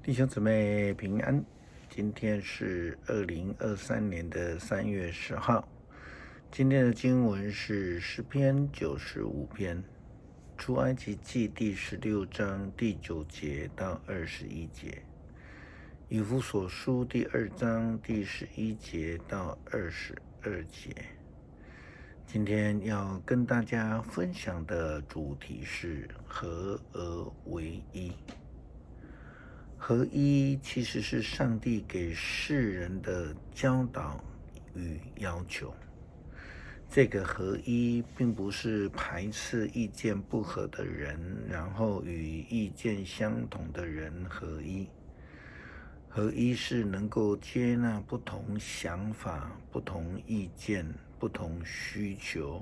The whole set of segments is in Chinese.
弟兄姊妹平安，今天是2023年的3月10号。今天的经文是诗篇95篇，出埃及记第16章第9节到21节，以弗所书第2章第11节到22节。今天要跟大家分享的主题是合而为一。合一其实是上帝给世人的教导与要求。这个合一并不是排斥意见不合的人，然后与意见相同的人合一。合一是能够接纳不同想法、不同意见、不同需求，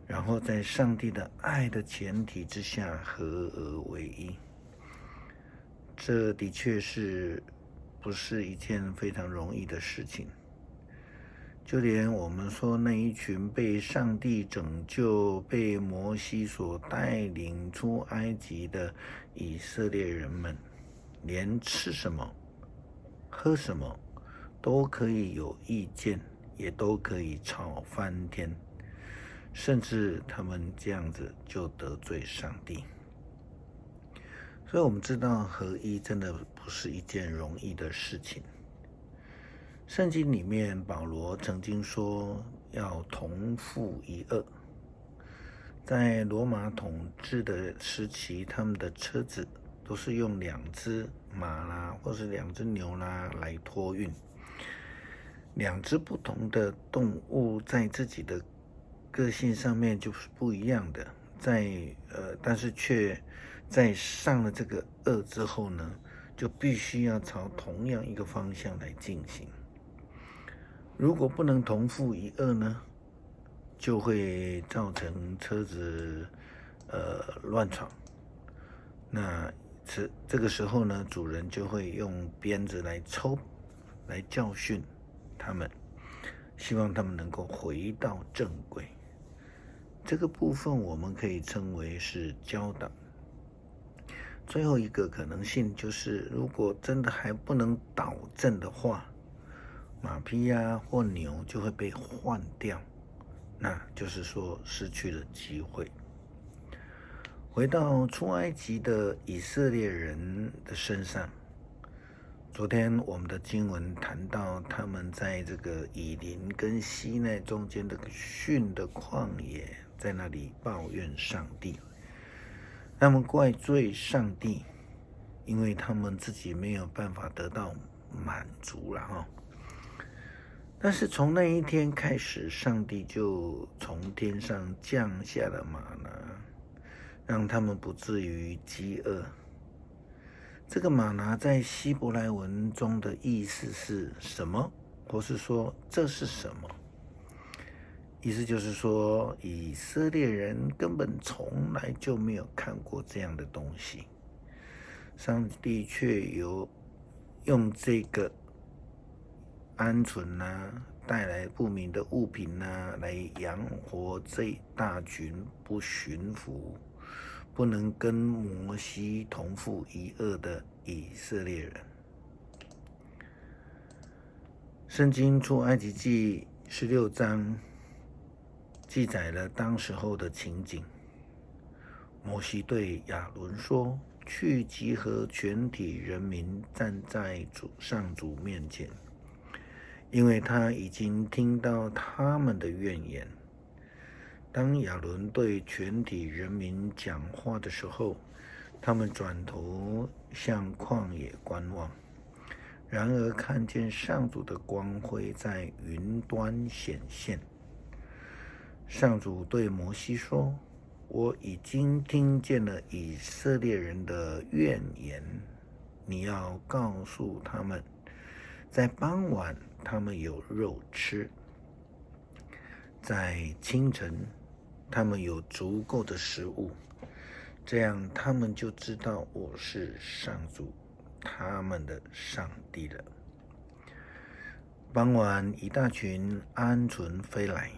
然后在上帝的爱的前提之下合而为一。这的确是不是一件非常容易的事情。就连我们说那一群被上帝拯救、被摩西所带领出埃及的以色列人们，连吃什么、喝什么都可以有意见，也都可以吵翻天，甚至他们这样子就得罪上帝。所以我们知道合一真的不是一件容易的事情。圣经里面保罗曾经说要同负一轭。在罗马统治的时期，他们的车子都是用2只马啦，或是2只牛啦来托运。2只不同的动物在自己的个性上面就是不一样的，但是却在上了这个轭之后呢，就必须要朝同样一个方向来进行。如果不能同负一轭呢，就会造成车子乱闯。那这个时候呢，主人就会用鞭子来抽，来教训他们，希望他们能够回到正轨。这个部分我们可以称为是教导。最后一个可能性就是，如果真的还不能导正的话，马匹或牛就会被换掉，那就是说失去了机会。回到出埃及的以色列人的身上，昨天我们的经文谈到，他们在这个以琳跟西奈中间的逊的旷野，在那里抱怨上帝，他们怪罪上帝，因为他们自己没有办法得到满足了。但是从那一天开始，上帝就从天上降下了玛拿，让他们不至于饥饿。这个玛拿在希伯来文中的意思是什么？或是说这是什么？意思就是说，以色列人根本从来就没有看过这样的东西，上帝却有用这个鹌鹑带来不明的物品来养活这大群不驯服、不能跟摩西同负一轭的以色列人。圣经出埃及记16章记载了当时候的情景。摩西对亚伦说：“去集合全体人民，站在上主面前，因为他已经听到他们的怨言。”当亚伦对全体人民讲话的时候，他们转头向旷野观望，然而看见上主的光辉在云端显现。上主对摩西说：“我已经听见了以色列人的怨言，你要告诉他们，在傍晚他们有肉吃，在清晨他们有足够的食物，这样他们就知道我是上主他们的上帝了。”傍晚，一大群鹌鹑飞来，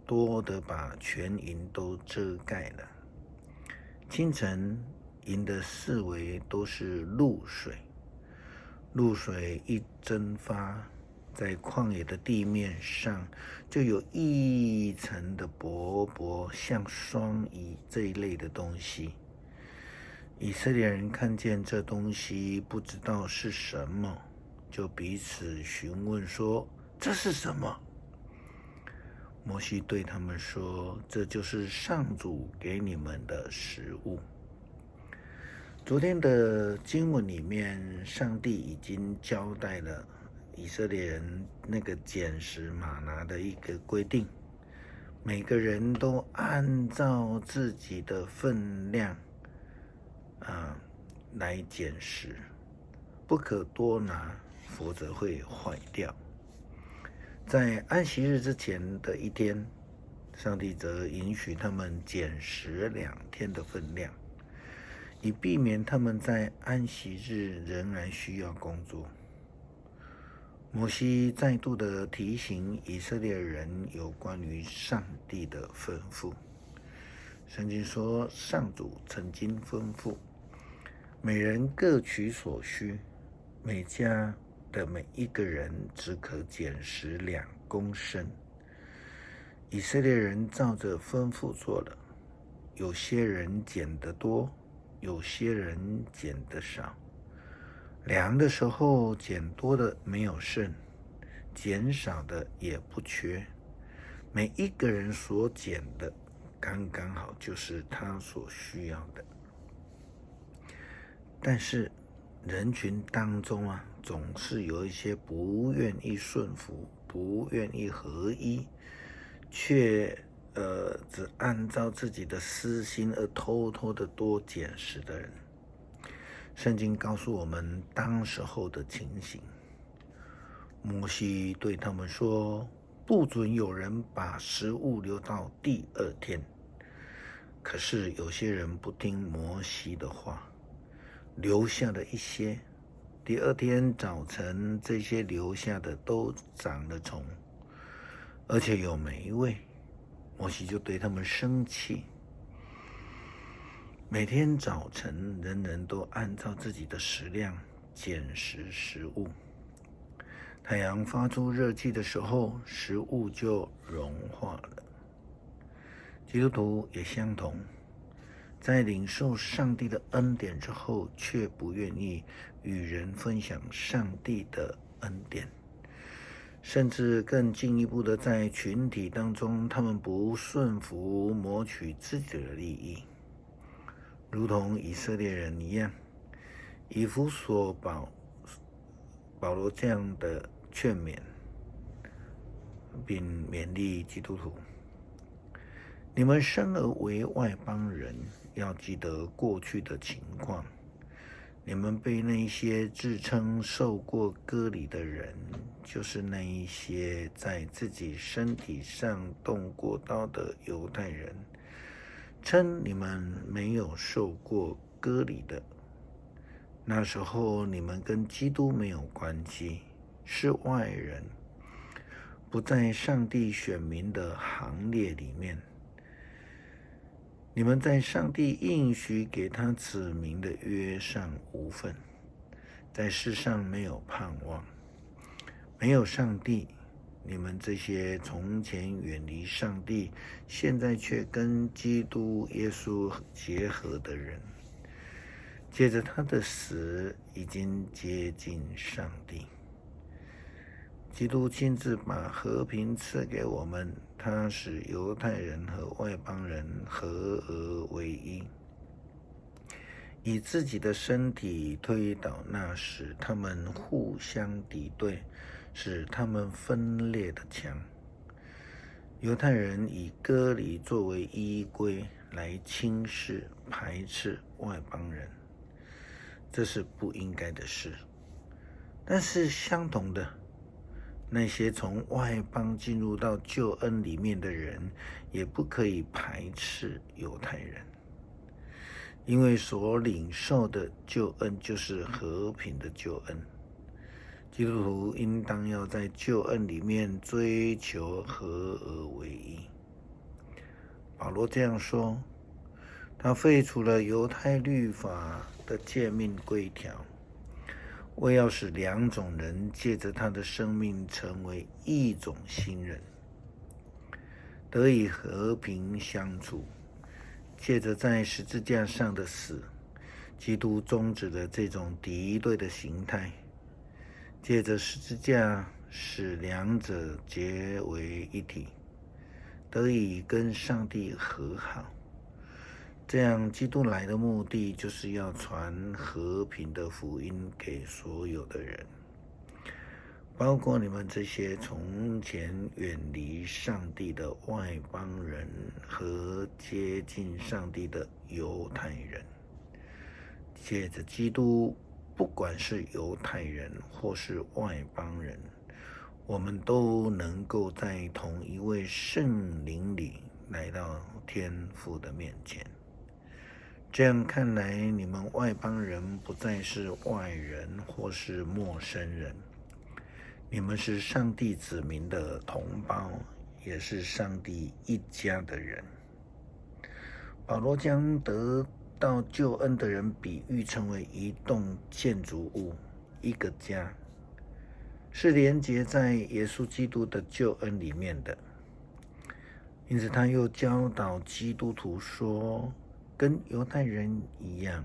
多得把全营都遮盖了。清晨，营的四围都是露水，露水一蒸发，在旷野的地面上就有一层的薄薄，像霜衣这一类的东西。以色列人看见这东西，不知道是什么，就彼此询问说：“这是什么？”摩西对他们说：“这就是上主给你们的食物。”昨天的经文里面，上帝已经交代了以色列人那个捡拾玛拿的一个规定，每个人都按照自己的分量来捡拾，不可多拿，否则会坏掉。在安息日之前的一天，上帝则允许他们捡拾2天的分量，以避免他们在安息日仍然需要工作。摩西再度的提醒以色列人有关于上帝的吩咐。圣经说，上主曾经吩咐，每人各取所需，每家的每一个人只可捡拾2公升。以色列人照着吩咐做了，有些人捡得多，有些人捡得少。量的时候，捡多的没有剩，捡少的也不缺。每一个人所捡的，刚刚好就是他所需要的。但是人群当中总是有一些不愿意顺服、不愿意合一，却只按照自己的私心而偷偷的多捡拾的人。圣经告诉我们当时候的情形。摩西对他们说，不准有人把食物留到第2天。可是有些人不听摩西的话，留下了一些。第2天早晨，这些留下的都长了虫，而且有霉味。摩西就对他们生气。每天早晨，人人都按照自己的食量捡拾食物。太阳发出热气的时候，食物就融化了。基督徒也相同，在领受上帝的恩典之后，却不愿意与人分享上帝的恩典，甚至更进一步的在群体当中，他们不顺服，谋取自己的利益，如同以色列人一样。以弗所保罗这样的劝勉，并勉励基督徒：你们生而为外邦人，要记得过去的情况。你们被那些自称受过割礼的人，就是那一些在自己身体上动过刀的犹太人，称你们没有受过割礼的。那时候你们跟基督没有关系，是外人，不在上帝选民的行列里面。你们在上帝应许给他子民的约上无份，在世上没有盼望，没有上帝。你们这些从前远离上帝，现在却跟基督耶稣结合的人，借着他的死已经接近上帝。基督亲自把和平赐给我们，他使犹太人和外邦人合而为一，以自己的身体推倒那使他们互相敌对、使他们分裂的墙。犹太人以割礼作为依归来轻视、排斥外邦人，这是不应该的事。但是相同的，那些从外邦进入到救恩里面的人，也不可以排斥犹太人，因为所领受的救恩就是和平的救恩。基督徒应当要在救恩里面追求合而为一。保罗这样说，他废除了犹太律法的诫命规条，为要使两种人借着他的生命成为一种新人，得以和平相处。借着在十字架上的死，基督终止了这种敌对的形态，借着十字架使两者结为一体，得以跟上帝和好。这样，基督来的目的就是要传和平的福音给所有的人，包括你们这些从前远离上帝的外邦人和接近上帝的犹太人。借着基督，不管是犹太人或是外邦人，我们都能够在同一位圣灵里来到天父的面前。这样看来，你们外邦人不再是外人或是陌生人，你们是上帝子民的同胞，也是上帝一家的人。保罗将得到救恩的人比喻成为一栋建筑物，一个家，是连结在耶稣基督的救恩里面的。因此他又教导基督徒说，跟犹太人一样，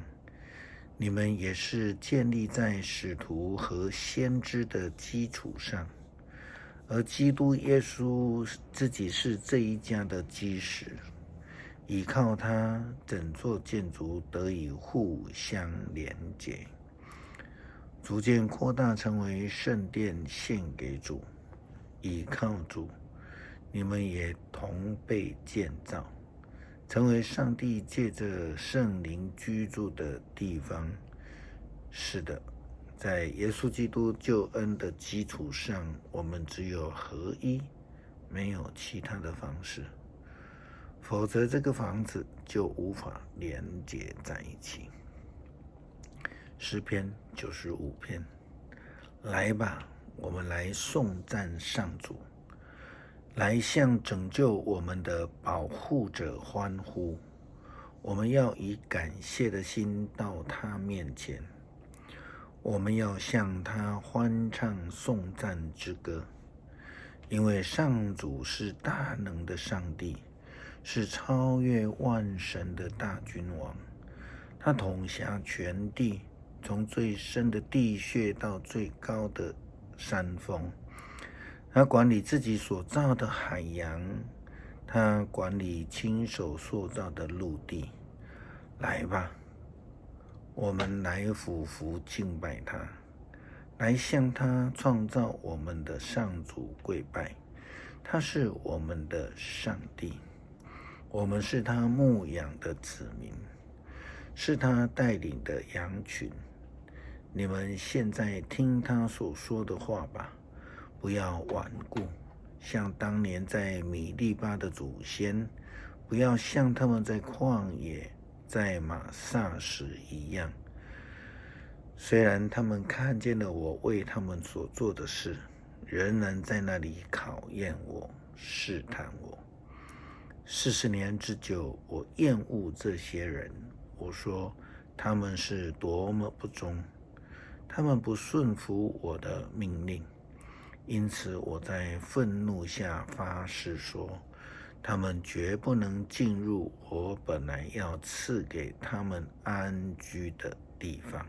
你们也是建立在使徒和先知的基础上，而基督耶稣自己是这一家的基石，依靠他，整座建筑得以互相连结，逐渐扩大成为圣殿，献给主。依靠主，你们也同被建造，成为上帝借着圣灵居住的地方。是的，在耶稣基督救恩的基础上，我们只有合一，没有其他的方式，否则这个房子就无法连结在一起。诗篇95篇，来吧，我们来颂赞上主，来向拯救我们的保护者欢呼。我们要以感谢的心到他面前，我们要向他欢唱颂赞之歌，因为上主是大能的上帝，是超越万神的大君王。他统辖全地，从最深的地穴到最高的山峰。他管理自己所造的海洋，他管理亲手塑造的陆地。来吧，我们来俯伏敬拜他，来向他创造我们的上主跪拜。他是我们的上帝，我们是他牧养的子民，是他带领的羊群。你们现在听他所说的话吧，不要顽固，像当年在米利巴的祖先，不要像他们在旷野在玛撒时一样。虽然他们看见了我为他们所做的事，仍然在那里考验我，试探我。40年之久，我厌恶这些人。我说他们是多么不忠，他们不顺服我的命令。因此我在愤怒下发誓说，他们绝不能进入我本来要赐给他们安居的地方。